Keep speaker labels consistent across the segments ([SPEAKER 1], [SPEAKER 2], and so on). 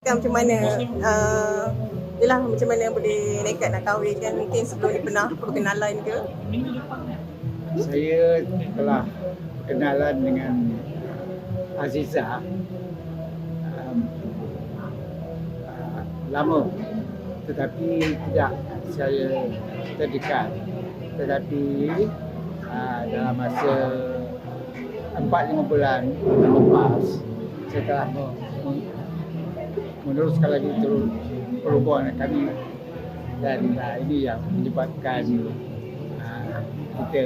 [SPEAKER 1] kan macam mana yelah macam mana boleh nekat nak kahwin kan, mungkin sebelum ni pernah perkenalan ke?
[SPEAKER 2] Saya telah berkenalan dengan Aziza lama, tetapi tidak saya terdekat. Tetapi dalam masa 4-5 bulan lepas, saya telah meneruskan lagi perhubungan kami, dan ini yang menyebabkan kita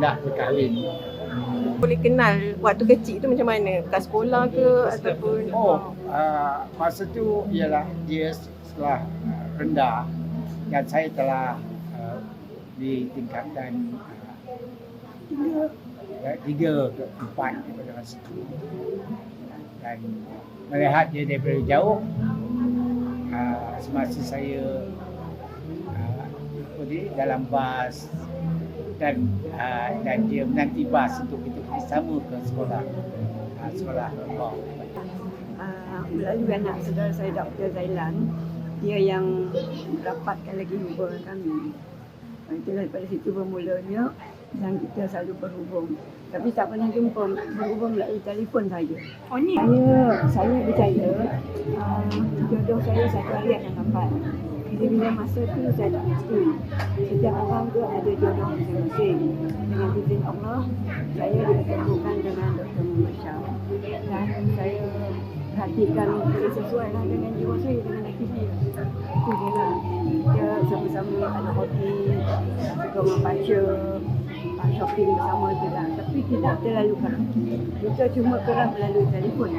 [SPEAKER 2] nak berkahwin.
[SPEAKER 1] Boleh kenal waktu kecil tu macam mana? Kat sekolah ke ataupun?
[SPEAKER 2] Masa tu ialah dia sekolah rendah dan saya telah di tingkatan 3 ke 4 pada masa itu. Dan melihat dia daripada jauh, semasa saya dalam bas dan dia menanti bas untuk kita pergi sama ke sekolah bawah.
[SPEAKER 3] Melalui anak saudara saya, Dr. Zailan, dia yang rapatkan lagi hubungan kami. Itu daripada situ bermulanya dan kita selalu berhubung. Tapi tak pernah jumpa, berhubung melalui telefon saja.
[SPEAKER 1] Oh ni?
[SPEAKER 3] Saya percaya jodoh saya satu hari akan sampai. Jadi bila masa tu saya tak pasti. Setiap orang tu ada jodoh masing-masing. Dengan izin Allah, saya dipertemukan dengan Dr. Muhammad Shah. Dan saya perhatikan dia sesuai lah dengan jiwa saya, dengan aktiviti. Itu dia lah. Dia sama-sama ada hobi, suka membaca, shopping bersama juga. Tapi tidak terlalu kerap. Kita cuma kerap melalui telefon.